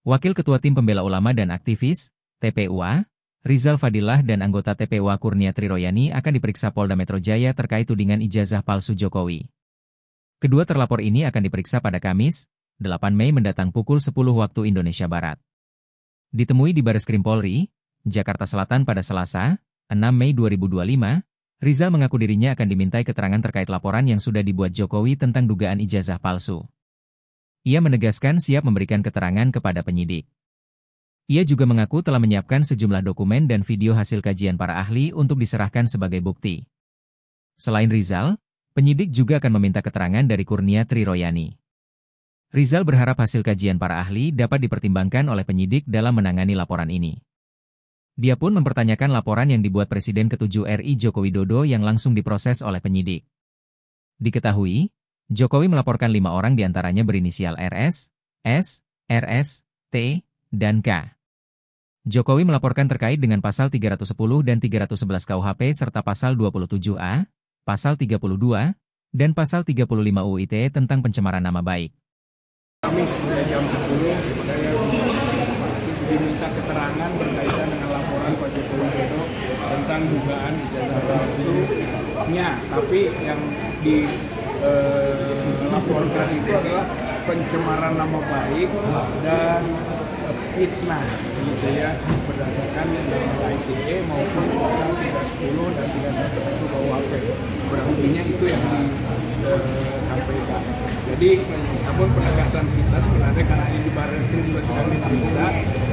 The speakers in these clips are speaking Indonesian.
Wakil Ketua Tim Pembela Ulama dan Aktivis, TPUA, Rizal Fadilah dan anggota TPUA Kurnia Triroyani akan diperiksa Polda Metro Jaya terkait tudingan ijazah palsu Jokowi. Kedua terlapor ini akan diperiksa pada Kamis, 8 Mei mendatang pukul 10 waktu Indonesia Barat. Ditemui di Bareskrim Polri, Jakarta Selatan pada Selasa, 6 Mei 2025, Rizal mengaku dirinya akan dimintai keterangan terkait laporan yang sudah dibuat Jokowi tentang dugaan ijazah palsu. Ia menegaskan siap memberikan keterangan kepada penyidik. Ia juga mengaku telah menyiapkan sejumlah dokumen dan video hasil kajian para ahli untuk diserahkan sebagai bukti. Selain Rizal, penyidik juga akan meminta keterangan dari Kurnia Triroyani. Rizal berharap hasil kajian para ahli dapat dipertimbangkan oleh penyidik dalam menangani laporan ini. Dia pun mempertanyakan laporan yang dibuat Presiden ke-7 RI Joko Widodo yang langsung diproses oleh penyidik. Diketahui, Jokowi melaporkan 5 orang diantaranya berinisial RS, S, RS, T, dan K. Jokowi melaporkan terkait dengan pasal 310 dan 311 KUHP serta pasal 27A, pasal 32, dan pasal 35 UU ITE tentang pencemaran nama baik. Kamis jam 10 saya diminta keterangan berkaitan dengan laporan Pak Joko Widodo tentang dugaan ijazah palsunya, tapi yang dilaporkan itu adalah pencemaran nama baik dan fitnah, gitu ya, berdasarkan undang-undang ITE maupun pasal 310 dan 311 KUHP. Berartinya itu yang disampaikan. Jadi, namun penegasan kita sebenarnya karena ini di Bareskrim juga sedang diperiksa,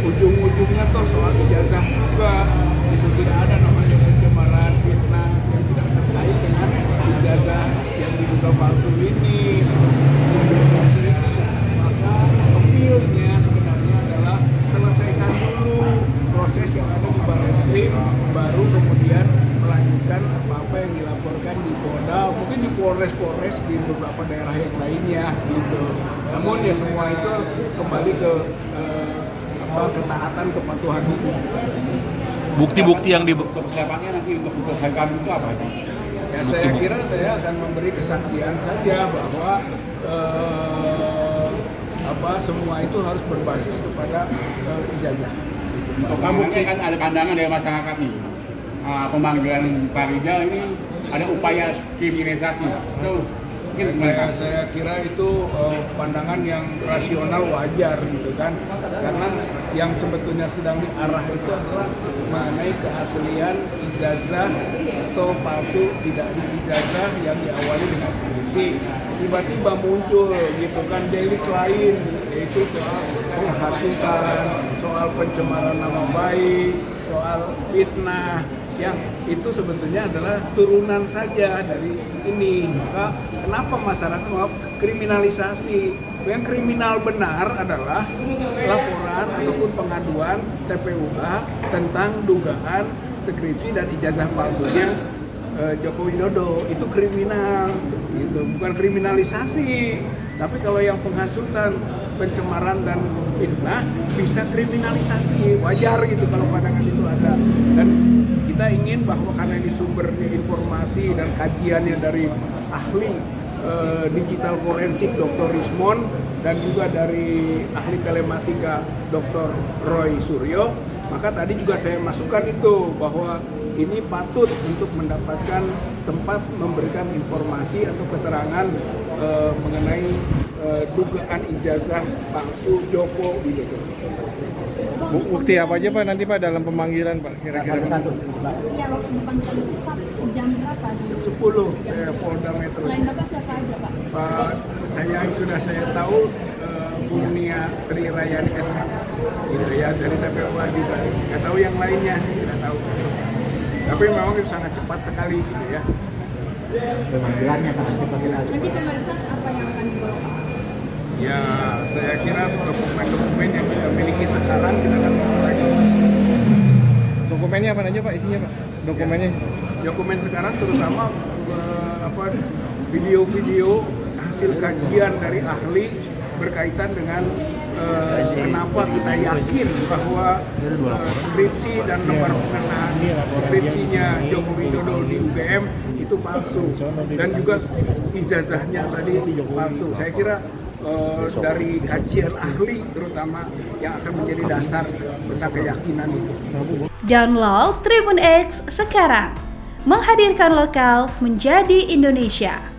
ujung-ujungnya toh soal ijazah juga, itu tidak ada namanya pencemaran fitnah yang tidak terkait dengan ijazah yang diduga palsu ini. Maka appeal-nya sebenarnya adalah selesaikan dulu proses yang ada di Bareskrim, baru kemudian melanjutkan apa-apa yang dilaporkan di Polda, mungkin di Polres-Polres di beberapa daerah yang lainnya gitu. Namun ya semua itu kembali ke ketaatan, kepatuhan hukum. Bukti-bukti yang persiapannya nanti untuk selesaikan itu apa? Ya saya kira saya akan memberi kesaksian saja bahwa semua itu harus berbasis kepada ijazah. Untuk kamu kan ada pandangan dari masyarakat nih. Pemanggilan Pak Rizal ini ada upaya kriminalisasi. Itu saya kira itu pandangan yang rasional, wajar gitu kan, karena yang sebetulnya sedang diarah itu adalah mengenai keaslian ijazah atau palsu tidak ijazah yang diawali dengan skripsi. Tiba-tiba muncul gitu kan delik lain, yaitu soal penghasutan, soal pencemaran nama baik, soal fitnah, yang itu sebetulnya adalah turunan saja dari ini. Maka kenapa masyarakat mau kriminalisasi? Yang kriminal benar adalah laporan ataupun pengaduan TPUA tentang dugaan skripsi dan ijazah palsunya Joko Widodo. Itu kriminal, gitu. Bukan kriminalisasi. Tapi kalau yang penghasutan, pencemaran dan fitnah bisa kriminalisasi, wajar gitu kalau pandangan itu ada. Dan kita ingin bahwa karena ini sumbernya informasi dan kajiannya dari ahli digital forensik Dr. Rismon dan juga dari ahli telematika Dr. Roy Suryo, maka tadi juga saya masukkan itu bahwa ini patut untuk mendapatkan tempat memberikan informasi atau keterangan mengenai dugaan ijazah palsu Joko Widodo. Bukti apa aja Pak nanti Pak dalam pemanggilan Pak kira-kira? Iya, waktu dipanggil itu Pak jam berapa di 10 Polda Metro. Selain Bapak siapa aja Pak? Sudah saya tahu Kurnia Triroyani SH, gitu ya, dari TPUA juga. Nggak tahu yang lainnya, tidak tahu. Tapi memang itu sangat cepat sekali gitu ya. Pemanggilannya Pak, nanti pemanggilan. Nanti pemeriksaan apa yang akan dibawa Pak? Ya, saya kira dokumen-dokumen yang kita miliki sekarang kita akan bawa lagi. Dokumennya apa aja Pak isinya Pak? Dokumennya? Ya, dokumen sekarang terutama video-video hasil kajian dari ahli berkaitan dengan kenapa kita yakin bahwa skripsi dan lembar pengesahan skripsinya Joko Widodo di UGM itu palsu dan juga ijazahnya tadi palsu. Saya kira dari kajian ahli terutama yang akan menjadi dasar tentang keyakinan itu. Download Tribun X sekarang, menghadirkan lokal menjadi Indonesia.